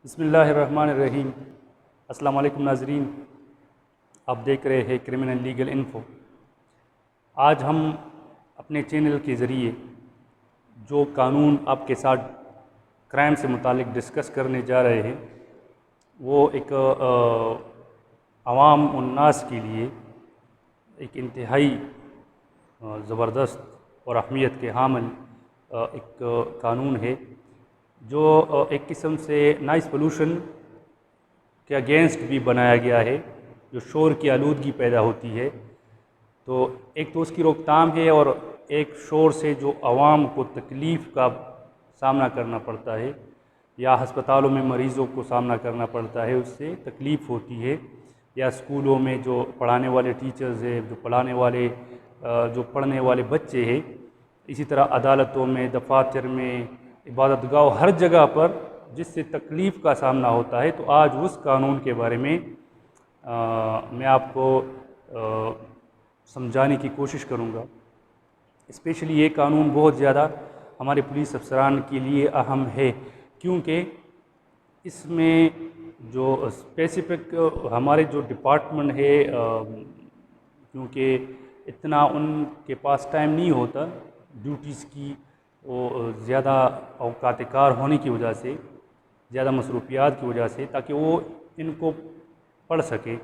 بسم اللہ الرحمن الرحیم۔ السلام علیکم ناظرین، آپ دیکھ رہے ہیں کرمنل لیگل انفو۔ آج ہم اپنے چینل کے ذریعے جو قانون آپ کے ساتھ کرائم سے متعلق ڈسکس کرنے جا رہے ہیں وہ ایک عوام الناس کے لیے ایک انتہائی زبردست اور اہمیت کے حامل ایک قانون ہے جو ایک قسم سے نائس پولوشن کے اگینسٹ بھی بنایا گیا ہے، جو شور کی آلودگی پیدا ہوتی ہے تو ایک تو اس کی روک تھام ہے، اور ایک شور سے جو عوام کو تکلیف کا سامنا کرنا پڑتا ہے یا ہسپتالوں میں مریضوں کو سامنا کرنا پڑتا ہے، اس سے تکلیف ہوتی ہے، یا اسکولوں میں جو پڑھانے والے ٹیچرز ہیں، جو پڑھنے والے بچے ہیں، اسی طرح عدالتوں میں، دفاتر میں، عبادت گاہ، ہر جگہ پر جس سے تکلیف کا سامنا ہوتا ہے۔ تو آج اس قانون کے بارے میں میں آپ کو سمجھانے کی کوشش کروں گا۔ اسپیشلی یہ قانون بہت زیادہ ہمارے پولیس افسران کے لیے اہم ہے، کیونکہ اس میں جو اسپیسیفک ہمارے جو ڈپارٹمنٹ ہے، کیونکہ اتنا ان کے پاس ٹائم نہیں ہوتا ڈیوٹیز کی، وہ زیادہ اوقات کار ہونے کی وجہ سے، زیادہ مصروفیات کی وجہ سے، تاکہ وہ ان کو پڑھ سکے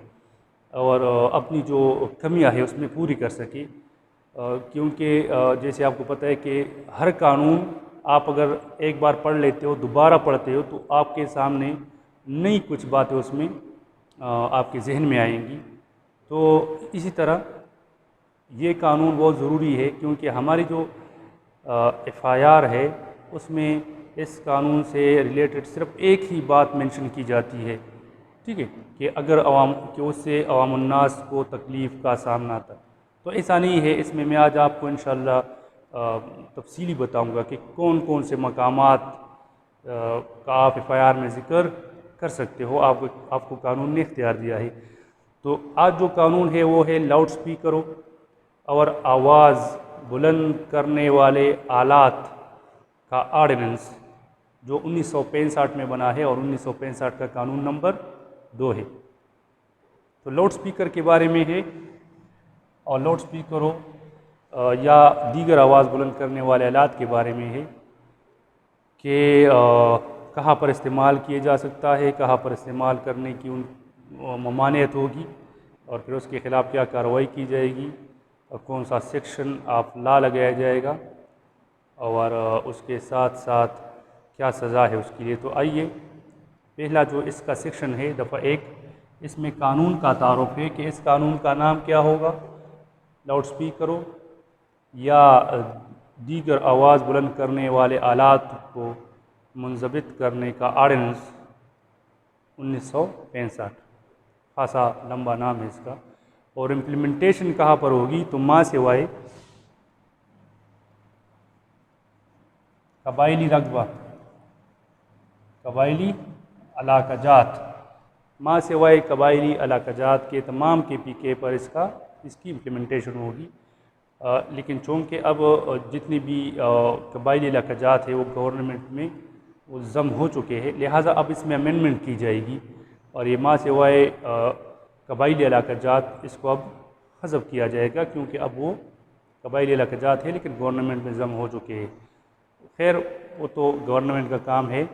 اور اپنی جو کمیاں ہے اس میں پوری کر سکے، کیونکہ جیسے آپ کو پتہ ہے کہ ہر قانون آپ اگر ایک بار پڑھ لیتے ہو، دوبارہ پڑھتے ہو، تو آپ کے سامنے نئی کچھ باتیں اس میں آپ کے ذہن میں آئیں گی۔ تو اسی طرح یہ قانون بہت ضروری ہے، کیونکہ ہماری جو ایف آئی آر ہے اس میں اس قانون سے ریلیٹڈ صرف ایک ہی بات مینشن کی جاتی ہے، ٹھیک ہے، کہ اگر اس سے عوام الناس کو تکلیف کا سامنا تھا۔ تو ایسا نہیں ہے، اس میں آج آپ کو انشاءاللہ تفصیلی بتاؤں گا کہ کون کون سے مقامات کا آپ ایف آئی آر میں ذکر کر سکتے ہو، آپ کو قانون نے اختیار دیا ہے۔ تو آج جو قانون ہے وہ ہے لاؤڈ سپیکروں اور آواز بلند کرنے والے آلات کا آرڈیننس، جو 1965 میں بنا ہے، اور 1965 کا قانون نمبر 2 ہے۔ تو لاؤڈ سپیکر کے بارے میں ہے، اور لاؤڈ سپیکروں یا دیگر آواز بلند کرنے والے آلات کے بارے میں ہے کہ کہاں پر استعمال کیے جا سکتا ہے، کہاں پر استعمال کرنے کی ممانعت ہوگی، اور پھر اس کے خلاف کیا کارروائی کی جائے گی، اور کون سا سیکشن آپ لا لگایا جائے گا، اور اس کے ساتھ ساتھ کیا سزا ہے اس کے لیے۔ تو آئیے، پہلا جو اس کا سیکشن ہے دفعہ 1، اس میں قانون کا تعارف ہے کہ اس قانون کا نام کیا ہوگا۔ لاؤڈ سپیکروں یا دیگر آواز بلند کرنے والے آلات کو منضبط کرنے کا آرڈیننس 1965، خاصا لمبا نام ہے اس کا۔ اور امپلیمنٹیشن کہاں پر ہوگی، تو ماں سوائے قبائلی رقبہ، قبائلی علاقہ جات، ماں سوائے قبائلی علاقہ جات کے تمام کے پی کے پر اس کی امپلیمنٹیشن ہوگی۔ لیکن چونکہ اب جتنی بھی قبائلی علاقہ جات ہے وہ گورنمنٹ میں وہ ضم ہو چکے ہیں، لہٰذا اب اس میں امینڈمنٹ کی جائے گی، اور یہ ماں سوائے قبائلی علاقہ جات اس کو اب حذف کیا جائے گا، کیونکہ اب وہ قبائلی علاقہ جات ہے لیکن گورنمنٹ میں ضم ہو چکے ہیں۔ خیر، وہ تو گورنمنٹ کا کام ہے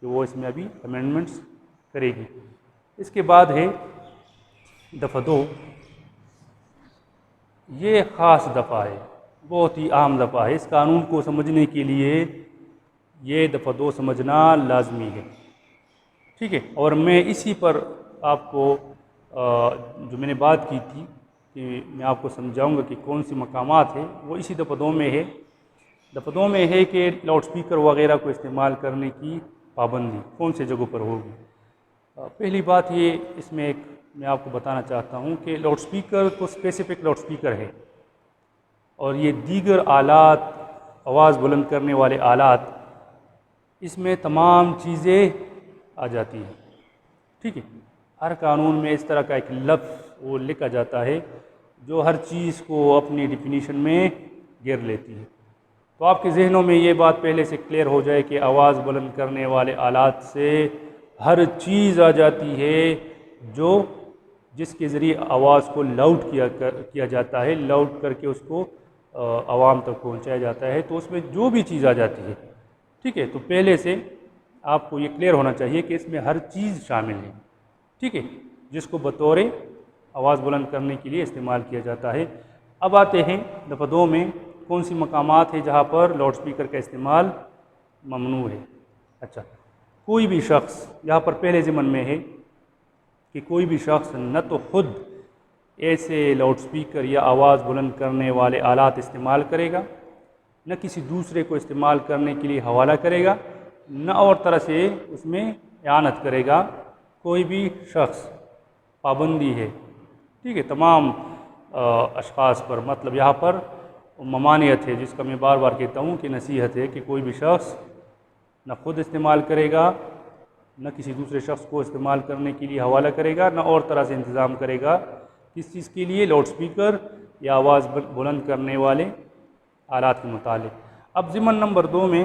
کہ وہ اس میں ابھی امینڈمنٹس کرے گی۔ اس کے بعد ہے دفعہ 2، یہ خاص دفعہ ہے، بہت ہی عام دفعہ ہے، اس قانون کو سمجھنے کے لیے یہ دفعہ 2 سمجھنا لازمی ہے، ٹھیک ہے۔ اور میں اسی پر آپ کو جو میں نے بات کی تھی کہ میں آپ کو سمجھاؤں گا کہ کون سی مقامات ہیں، وہ اسی دفعہ 2 میں ہے۔ دفعہ 2 میں ہے کہ لاؤڈ سپیکر وغیرہ کو استعمال کرنے کی پابندی کون سے جگہوں پر ہوگی۔ پہلی بات یہ اس میں میں آپ کو بتانا چاہتا ہوں کہ لاؤڈ سپیکر تو اسپیسیفک لاؤڈ سپیکر ہے، اور یہ دیگر آلات، آواز بلند کرنے والے آلات، اس میں تمام چیزیں آ جاتی ہیں، ٹھیک ہے۔ ہر قانون میں اس طرح کا ایک لفظ وہ لکھا جاتا ہے جو ہر چیز کو اپنی ڈیفینیشن میں گھیر لیتی ہے۔ تو آپ کے ذہنوں میں یہ بات پہلے سے کلیئر ہو جائے کہ آواز بلند کرنے والے آلات سے ہر چیز آ جاتی ہے جس کے ذریعے آواز کو لاؤڈ کیا جاتا ہے، لاؤڈ کر کے اس کو عوام تک پہنچایا جاتا ہے، تو اس میں جو بھی چیز آ جاتی ہے، ٹھیک ہے، تو پہلے سے آپ کو یہ کلیئر ہونا چاہیے کہ اس میں ہر چیز شامل ہے، ٹھیک ہے، جس کو بطور آواز بلند کرنے کے لیے استعمال کیا جاتا ہے۔ اب آتے ہیں دفعہ 2 میں، کون سی مقامات ہیں جہاں پر لاؤڈ سپیکر کا استعمال ممنوع ہے۔ اچھا، کوئی بھی شخص، یہاں پر پہلے ضمن میں ہے کہ کوئی بھی شخص نہ تو خود ایسے لاؤڈ سپیکر یا آواز بلند کرنے والے آلات استعمال کرے گا، نہ کسی دوسرے کو استعمال کرنے کے لیے حوالہ کرے گا، نہ اور طرح سے اس میں اعانت کرے گا۔ کوئی بھی شخص، پابندی ہے، ٹھیک ہے، تمام اشخاص پر، مطلب یہاں پر ممانعت ہے، جس کا میں بار بار کہتا ہوں کہ نصیحت ہے کہ کوئی بھی شخص نہ خود استعمال کرے گا، نہ کسی دوسرے شخص کو استعمال کرنے کے لیے حوالہ کرے گا، نہ اور طرح سے انتظام کرے گا کس چیز کے لیے، لاؤڈ سپیکر یا آواز بلند کرنے والے آلات کے متعلق۔ اب ضمن نمبر 2 میں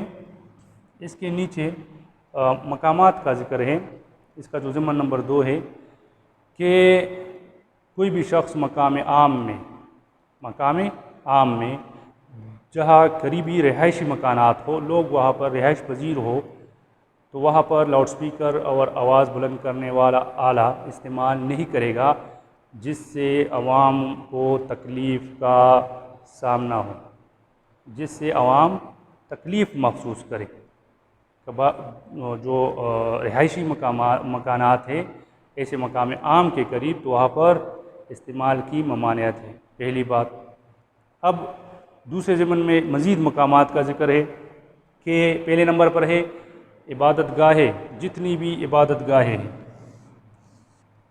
اس کے نیچے مقامات کا ذکر ہے۔ اس کا جو ضمن نمبر 2 ہے کہ کوئی بھی شخص مقام عام میں جہاں قریبی رہائشی مکانات ہو، لوگ وہاں پر رہائش پذیر ہو، تو وہاں پر لاؤڈ سپیکر اور آواز بلند کرنے والا آلہ استعمال نہیں کرے گا جس سے عوام کو تکلیف کا سامنا ہو، جس سے عوام تکلیف محسوس کرے۔ جو رہائشی مکانات ہیں، ایسے مقام عام کے قریب، تو وہاں پر استعمال کی ممانعت ہے، پہلی بات۔ اب دوسرے ضمن میں مزید مقامات کا ذکر ہے کہ پہلے نمبر پر ہے عبادت گاہیں، جتنی بھی عبادت گاہیں ہیں،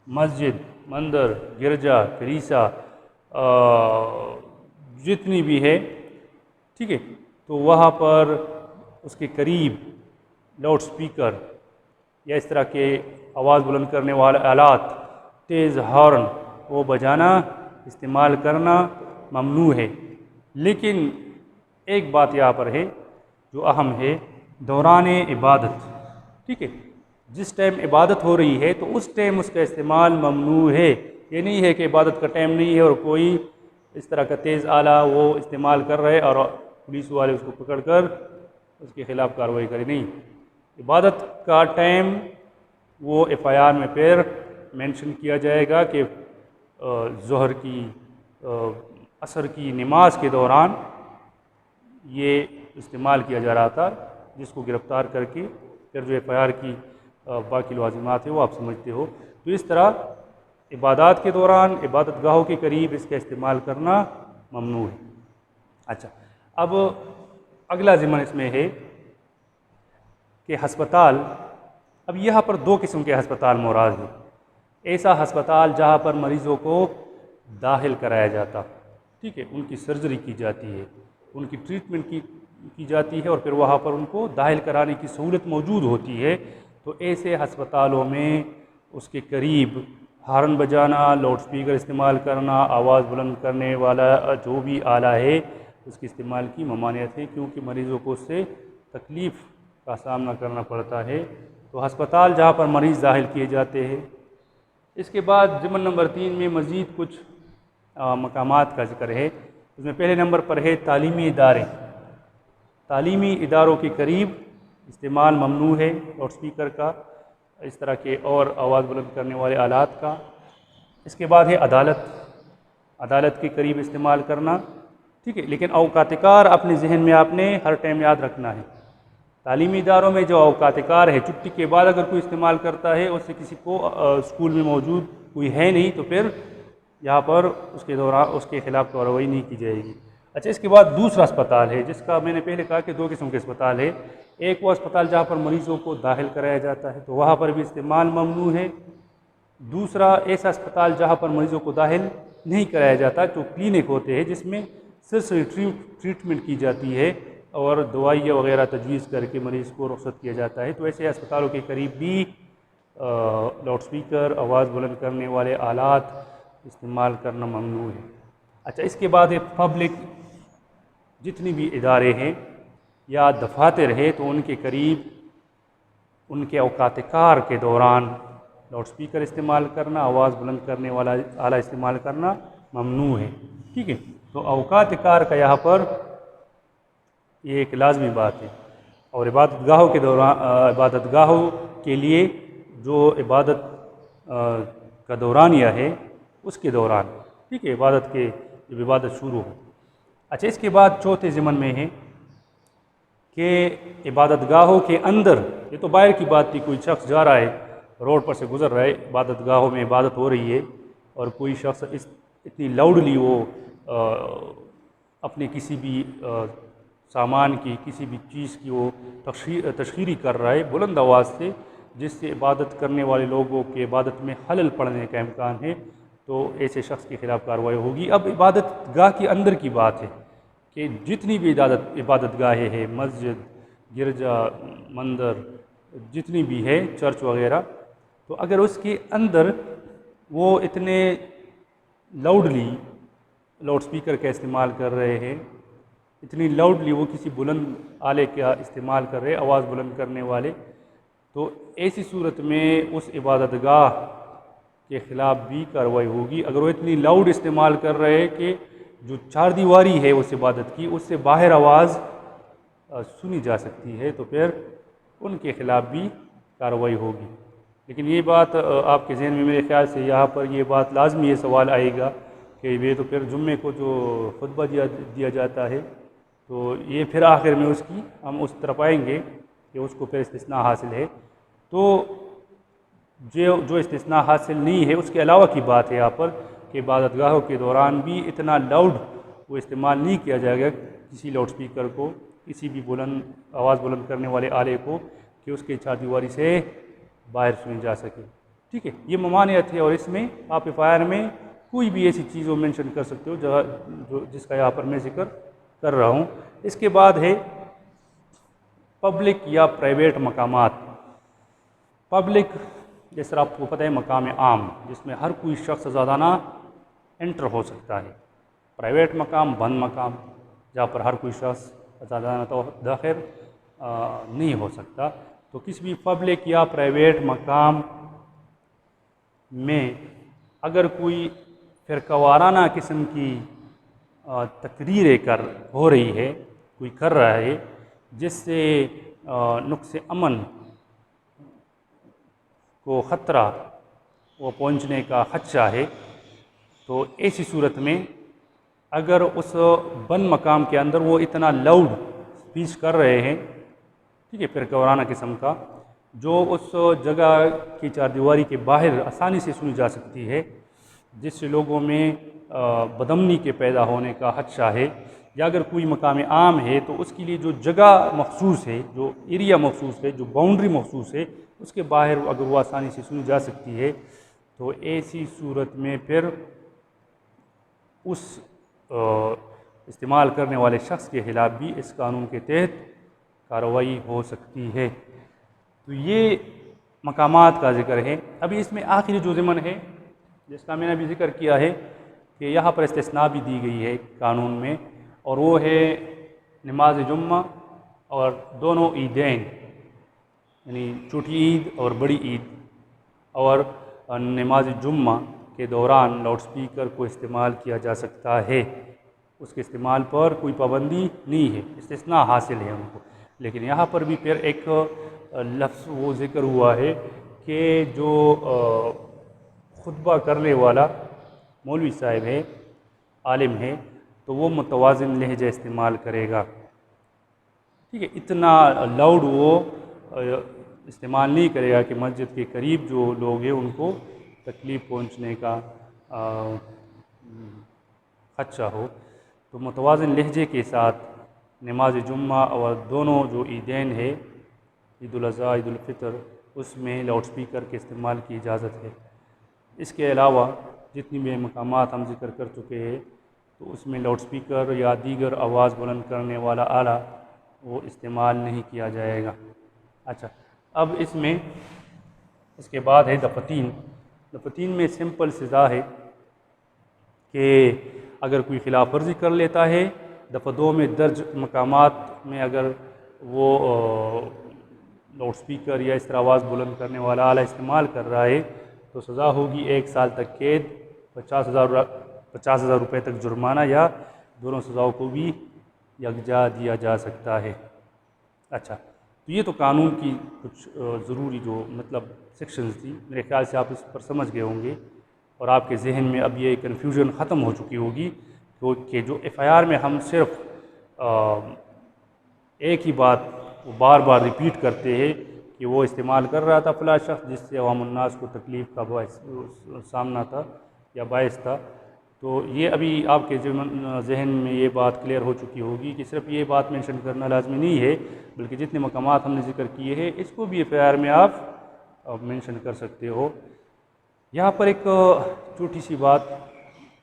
مسجد، مندر، گرجا، کلیسا، جتنی بھی ہے، ٹھیک ہے، تو وہاں پر اس کے قریب لاؤڈ سپیکر یا اس طرح کے آواز بلند کرنے والے آلات، تیز ہارن وہ بجانا، استعمال کرنا ممنوع ہے۔ لیکن ایک بات یہاں پر ہے جو اہم ہے، دوران عبادت، ٹھیک ہے، جس ٹائم عبادت ہو رہی ہے تو اس ٹائم اس کا استعمال ممنوع ہے۔ یہ نہیں ہے کہ عبادت کا ٹائم نہیں ہے اور کوئی اس طرح کا تیز آلہ وہ استعمال کر رہے اور پولیس والے اس کو پکڑ کر اس کے خلاف کارروائی کرے، نہیں۔ عبادت کا ٹائم وہ ایف آئی آر میں پھر مینشن کیا جائے گا کہ ظہر کی، عصر کی نماز کے دوران یہ استعمال کیا جا رہا تھا، جس کو گرفتار کر کے پھر جو ایف آئی آر کی باقی لوازمات ہیں وہ آپ سمجھتے ہو۔ تو اس طرح عبادات کے دوران، عبادت گاہوں کے قریب اس کا استعمال کرنا ممنوع ہے۔ اچھا، اب اگلا ضمن اس میں ہے کہ ہسپتال، اب یہاں پر 2 قسم کے ہسپتال مراد ہیں۔ ایسا ہسپتال جہاں پر مریضوں کو داخل کرایا جاتا، ٹھیک ہے، ان کی سرجری کی جاتی ہے، ان کی ٹریٹمنٹ کی جاتی ہے اور پھر وہاں پر ان کو داخل کرانے کی سہولت موجود ہوتی ہے، تو ایسے ہسپتالوں میں اس کے قریب ہارن بجانا، لاؤڈ سپیکر استعمال کرنا، آواز بلند کرنے والا جو بھی آلہ ہے اس کے استعمال کی ممانعت ہے، کیونکہ مریضوں کو اس سے تکلیف کا سامنا کرنا پڑتا ہے۔ تو ہسپتال جہاں پر مریض داخل کیے جاتے ہیں۔ اس کے بعد ضمن نمبر 3 میں مزید کچھ مقامات کا ذکر ہے۔ اس میں پہلے نمبر پر ہے تعلیمی ادارے۔ تعلیمی اداروں کے قریب استعمال ممنوع ہے لاؤڈ سپیکر کا، اس طرح کے اور آواز بلند کرنے والے آلات کا۔ اس کے بعد ہے عدالت کے قریب استعمال کرنا، ٹھیک ہے، لیکن اوقات کار اپنے ذہن میں آپ نے ہر ٹائم یاد رکھنا ہے۔ تعلیمی اداروں میں جو اوقات کار ہے، چھٹی کے بعد اگر کوئی استعمال کرتا ہے، اس سے کسی کو اسکول میں موجود کوئی ہے نہیں، تو پھر یہاں پر اس کے خلاف کارروائی نہیں کی جائے گی۔ اچھا، اس کے بعد دوسرا اسپتال ہے، جس کا میں نے پہلے کہا کہ 2 قسم کے اسپتال ہے۔ ایک وہ اسپتال جہاں پر مریضوں کو داخل کرایا جاتا ہے، تو وہاں پر بھی استعمال ممنوع ہے۔ دوسرا ایسا اسپتال جہاں پر مریضوں کو داخل نہیں کرایا جاتا، تو کلینک ہوتے ہیں جس میں صرف ٹریٹمنٹ کی جاتی ہے اور دوائیاں وغیرہ تجویز کر کے مریض کو رخصت کیا جاتا ہے، تو ایسے اسپتالوں کے قریب بھی لاؤڈ سپیکر، آواز بلند کرنے والے آلات استعمال کرنا ممنوع ہے۔ اچھا، اس کے بعد پبلک، جتنی بھی ادارے ہیں یا دفاتر ہیں، تو ان کے قریب ان کے اوقات کار کے دوران لاؤڈ سپیکر استعمال کرنا، آواز بلند کرنے والا آلہ استعمال کرنا ممنوع ہے، ٹھیک ہے۔ تو اوقات کار کا یہاں پر یہ ایک لازمی بات ہے، اور عبادت گاہوں کے دوران عبادت گاہوں کے لیے جو عبادت کا دورانیہ ہے اس کے دوران، ٹھیک ہے، عبادت کے جب عبادت شروع ہو۔ اچھا، اس کے بعد چوتھے ضمن میں ہے کہ عبادت گاہوں کے اندر، یہ تو باہر کی بات تھی، کوئی شخص جا رہا ہے روڈ پر سے گزر رہا ہے، عبادت گاہوں میں عبادت ہو رہی ہے، اور کوئی شخص اتنی لاؤڈلی وہ اپنے کسی بھی سامان کی، کسی بھی چیز کی وہ تشہیری کر رہا ہے بلند آواز سے، جس سے عبادت کرنے والے لوگوں کے عبادت میں خلل پڑنے کا امکان ہے، تو ایسے شخص کے خلاف کارروائی ہوگی۔ اب عبادت گاہ کے اندر کی بات ہے کہ جتنی بھی عبادت گاہیں ہیں، مسجد، گرجا، مندر، جتنی بھی ہے، چرچ وغیرہ، تو اگر اس کے اندر وہ اتنے لاؤڈلی لاؤڈ سپیکر کا استعمال کر رہے ہیں، اتنی لاؤڈلی وہ کسی بلند آلے کا استعمال کر رہے، آواز بلند کرنے والے، تو ایسی صورت میں اس عبادت گاہ کے خلاف بھی کارروائی ہوگی۔ اگر وہ اتنی لاؤڈ استعمال کر رہے کہ جو چار دیواری ہے اس عبادت کی، اس سے باہر آواز سنی جا سکتی ہے، تو پھر ان کے خلاف بھی کارروائی ہوگی۔ لیکن یہ بات آپ کے ذہن میں میرے خیال سے یہاں پر یہ بات لازمی یہ سوال آئے گا کہ یہ تو پھر جمعے کو جو خطبہ دیا جاتا ہے، تو یہ پھر آخر میں اس کی ہم اس طرف آئیں گے کہ اس کو پھر استثناء حاصل ہے، تو جو استثناء حاصل نہیں ہے اس کے علاوہ کی بات ہے یہاں پر کہ عبادت گاہوں کے دوران بھی اتنا لاؤڈ وہ استعمال نہیں کیا جائے گا کسی لاؤڈ سپیکر کو، کسی بھی آواز بلند کرنے والے آلے کو، کہ اس کے چار دیواری سے باہر سنی جا سکے، ٹھیک ہے۔ یہ ممانعت ہے، اور اس میں آپ ایف آئی آر میں کوئی بھی ایسی چیز وہ مینشن کر سکتے ہو جس کا یہاں پر میں ذکر کر رہا ہوں۔ اس کے بعد ہے پبلک یا پرائیویٹ مقامات۔ پبلک جس طرح آپ کو پتہ ہے مقام عام، جس میں ہر کوئی شخص آزادانہ انٹر ہو سکتا ہے۔ پرائیویٹ مقام بند مقام، جہاں پر ہر کوئی شخص آزادانہ داخل نہیں ہو سکتا۔ تو کسی بھی پبلک یا پرائیویٹ مقام میں اگر کوئی فرقہ وارانہ قسم کی تقریریں ہو رہی ہے، کوئی کر رہا ہے جس سے نقص امن کو خطرہ وہ پہنچنے کا خدشہ ہے، تو ایسی صورت میں اگر اس بند مقام کے اندر وہ اتنا لاؤڈ اسپیچ کر رہے ہیں، ٹھیک ہے، فرقہ وارانہ قسم کا، جو اس جگہ کی چار دیواری کے باہر آسانی سے سنی جا سکتی ہے، جس سے لوگوں میں بدامنی کے پیدا ہونے کا خدشہ ہے، یا اگر کوئی مقام عام ہے تو اس کے لیے جو جگہ مخصوص ہے، جو ایریا مخصوص ہے، جو باؤنڈری مخصوص ہے، اس کے باہر اگر وہ آسانی سے سنی جا سکتی ہے، تو ایسی صورت میں پھر اس استعمال کرنے والے شخص کے خلاف بھی اس قانون کے تحت کارروائی ہو سکتی ہے۔ تو یہ مقامات کا ذکر ہے۔ ابھی اس میں آخری جو ضمن ہے جس کا میں نے ابھی ذکر کیا ہے کہ یہاں پر استثناء بھی دی گئی ہے قانون میں، اور وہ ہے نماز جمعہ اور دونوں عیدین، یعنی چھوٹی عید اور بڑی عید، اور نماز جمعہ کے دوران لاؤڈ سپیکر کو استعمال کیا جا سکتا ہے، اس کے استعمال پر کوئی پابندی نہیں ہے، استثناء حاصل ہے ان کو۔ لیکن یہاں پر بھی پھر ایک لفظ وہ ذکر ہوا ہے کہ جو خطبہ کرنے والا مولوی صاحب ہے، عالم ہے، تو وہ متوازن لہجہ استعمال کرے گا، ٹھیک ہے، اتنا لاؤڈ وہ استعمال نہیں کرے گا کہ مسجد کے قریب جو لوگ ہیں ان کو تکلیف پہنچنے کا خدشہ ہو۔ تو متوازن لہجے کے ساتھ نماز جمعہ اور دونوں جو عیدین ہے، عید الاضحیٰ، عید الفطر، اس میں لاؤڈ سپیکر کے استعمال کی اجازت ہے۔ اس کے علاوہ جتنی بھی مقامات ہم ذکر کر چکے ہیں، تو اس میں لاؤڈ سپیکر یا دیگر آواز بلند کرنے والا آلہ وہ استعمال نہیں کیا جائے گا۔ اچھا، اب اس کے بعد ہے دفتین۔ دفتین میں سمپل سزا ہے کہ اگر کوئی خلاف ورزی کر لیتا ہے، دفعہ 2 میں درج مقامات میں اگر وہ لاؤڈ اسپیکر یا اس طرح آواز بلند کرنے والا آلہ استعمال کر رہا ہے تو سزا ہوگی 1 سال تک قید، 50,000 روپے تک جرمانہ، یا دونوں سزاؤں کو بھی یکجا دیا جا سکتا ہے۔ اچھا، تو یہ تو قانون کی کچھ ضروری جو مطلب سیکشنز تھی، میرے خیال سے آپ اس پر سمجھ گئے ہوں گے، اور آپ کے ذہن میں اب یہ کنفیوژن ختم ہو چکی ہوگی کہ جو ایف آئی آر میں ہم صرف ایک ہی بات وہ بار بار ریپیٹ کرتے ہیں کہ وہ استعمال کر رہا تھا فلاں شخص جس سے عوام الناس کو تکلیف کا سامنا تھا یا باعث تھا، تو یہ ابھی آپ کے ذہن میں یہ بات کلیئر ہو چکی ہوگی کہ صرف یہ بات مینشن کرنا لازمی نہیں ہے، بلکہ جتنے مقامات ہم نے ذکر کیے ہیں اس کو بھی ایف آئی آر میں آپ مینشن کر سکتے ہو۔ یہاں پر ایک چھوٹی سی بات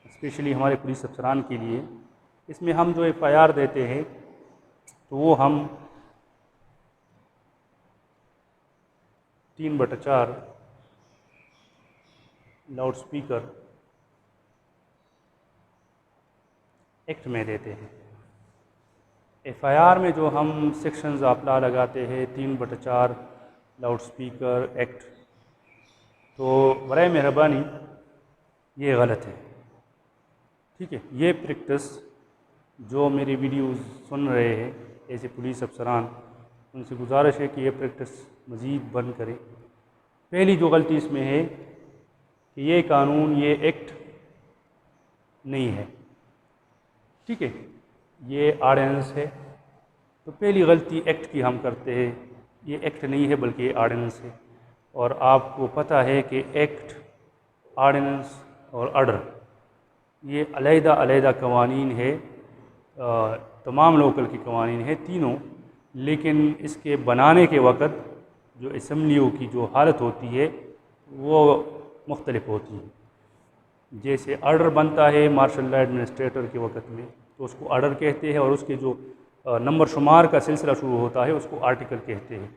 اسپیشلی ہمارے پولیس افسران کے لیے، اس میں ہم جو ایف آئی آر دیتے ہیں تو وہ ہم 3/4 لاؤڈ اسپیکر ایکٹ میں دیتے ہیں۔ ایف آئی آر میں جو ہم سیکشنز اپلا لگاتے ہیں 3/4 لاؤڈ اسپیکر ایکٹ، تو برائے مہربانی یہ غلط ہے، ٹھیک ہے؟ یہ پریکٹس جو میری ویڈیوز سن رہے ہیں ایسے پولیس افسران، ان سے گزارش ہے کہ یہ پریکٹس مزید بند کرے۔ پہلی جو غلطی اس میں ہے کہ یہ قانون، یہ ایکٹ نہیں ہے، ٹھیک ہے؟ یہ آرڈیننس ہے۔ تو پہلی غلطی ایکٹ کی ہم کرتے ہیں، یہ ایکٹ نہیں ہے بلکہ یہ آرڈیننس ہے، اور آپ کو پتہ ہے کہ ایکٹ، آرڈیننس اور آرڈر یہ علیحدہ علیحدہ قوانین ہے، تمام لوکل کے قوانین ہیں تینوں، لیکن اس کے بنانے کے وقت جو اسمبلیوں کی جو حالت ہوتی ہے وہ مختلف ہوتی ہے۔ جیسے آرڈر بنتا ہے مارشل لا ایڈمنسٹریٹر کے وقت میں تو اس کو آرڈر کہتے ہیں، اور اس کے جو نمبر شمار کا سلسلہ شروع ہوتا ہے اس کو آرٹیکل کہتے ہیں۔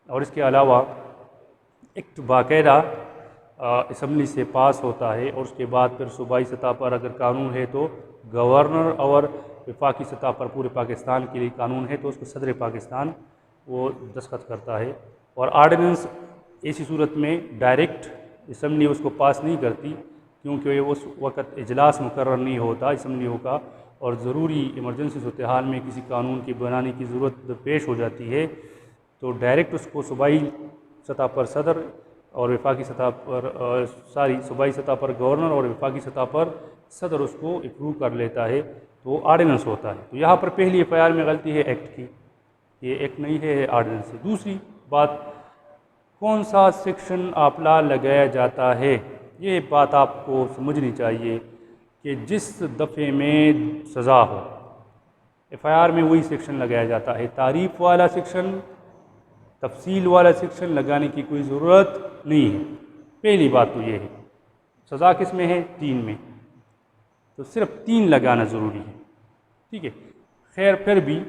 اور اس کے علاوہ ایکٹ باقاعدہ اسمبلی سے پاس ہوتا ہے، اور اس کے بعد پھر صوبائی سطح پر اگر قانون ہے تو گورنر، اور وفاقی سطح پر پورے پاکستان کے لیے قانون ہے تو اس کو صدر پاکستان وہ دستخط کرتا ہے۔ اور آرڈیننس ایسی صورت میں ڈائریکٹ اسمبلی اس کو پاس نہیں کرتی، کیونکہ اس وقت اجلاس مقرر نہیں ہوتا اسمبلیوں کا، اور ضروری ایمرجنسی صورتحال میں کسی قانون کی بنانے کی ضرورت پیش ہو جاتی ہے تو ڈائریکٹ اس کو صوبائی سطح پر صدر اور وفاقی سطح پر صوبائی سطح پر گورنر اور وفاقی سطح پر صدر اس کو اپروو کر لیتا ہے، تو وہ آرڈیننس ہوتا ہے۔ تو یہاں پر پہلی ایف آئی آر میں غلطی ہے ایکٹ کی، یہ ایکٹ نہیں ہے، آرڈیننس ہے۔ دوسری بات، کون سا سیکشن اپلا لگایا جاتا ہے، یہ بات آپ کو سمجھنی چاہیے کہ جس دفعے میں سزا ہو ایف آئی آر میں وہی سیکشن لگایا جاتا ہے۔ تعریف والا سیکشن، تفصیل والا سیکشن لگانے کی کوئی ضرورت نہیں ہے۔ پہلی بات تو یہ ہے، سزا کس میں ہے؟ 3 میں، تو صرف 3 لگانا ضروری ہے، ٹھیک ہے؟ خیر پھر بھی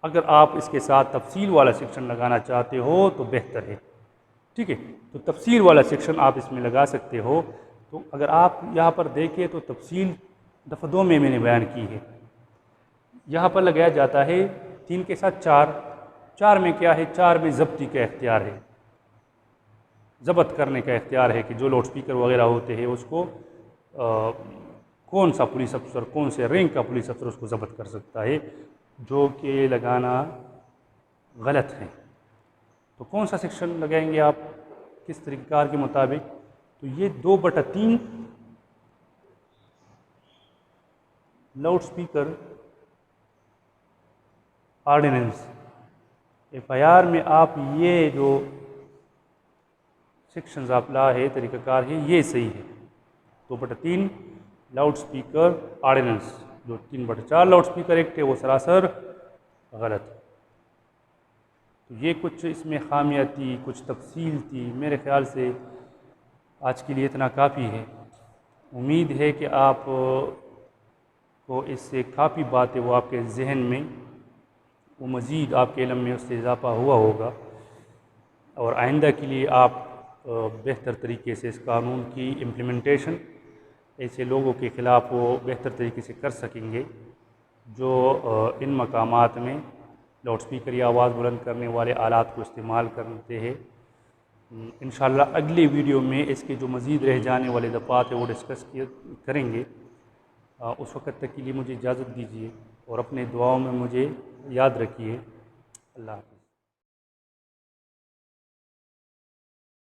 اگر آپ اس کے ساتھ تفصیل والا سیکشن لگانا چاہتے ہو تو بہتر ہے، ٹھیک ہے؟ تو تفصیل والا سیکشن آپ اس میں لگا سکتے ہو۔ تو اگر آپ یہاں پر دیکھیں تو تفصیل دفعہ 2 میں نے بیان کی ہے، یہاں پر لگایا جاتا ہے 3 کے ساتھ 4 میں کیا ہے؟ 4 میں ضبطی کا اختیار ہے، ضبط کرنے کا اختیار ہے کہ جو لاؤڈ اسپیکر وغیرہ ہوتے ہیں اس کو کون سا پولیس افسر، کون سے رینک کا پولیس افسر اس کو ضبط کر سکتا ہے، جو کہ لگانا غلط ہے۔ تو کون سا سیکشن لگائیں گے آپ کس طریقہ کار کے مطابق؟ تو یہ 2/3 loud speaker ordinance, F I R میں آپ یہ جو سیکشنز آپ لا ہے، طریقہ کار ہے، یہ صحیح ہے۔ 2/3 لاؤڈ اسپیکر آرڈیننس، جو 3/4 لاؤڈ اسپیکر ایکٹ ہے وہ سراسر غلط ہے۔ تو یہ کچھ اس میں خامیاں تھی، کچھ تفصیل تھی، میرے خیال سے آج کے لیے اتنا کافی ہے۔ امید ہے کہ آپ کو اس سے کافی باتیں وہ آپ کے ذہن میں وہ مزید آپ کے علم میں اس سے اضافہ ہوا ہوگا، اور آئندہ کے لیے آپ بہتر طریقے سے اس قانون کی امپلیمنٹیشن ایسے لوگوں کے خلاف وہ بہتر طریقے سے کر سکیں گے جو ان مقامات میں لاؤڈ اسپیکر یا آواز بلند کرنے والے آلات کو استعمال کرتے ہیں۔ انشاءاللہ اگلی ویڈیو میں اس کے جو مزید رہ جانے والے دفعات ہیں وہ ڈسکس کریں گے۔ اس وقت تک کے لیے مجھے اجازت دیجیے اور اپنے دعاؤں میں مجھے یاد رکھیے۔ اللہ حافظ۔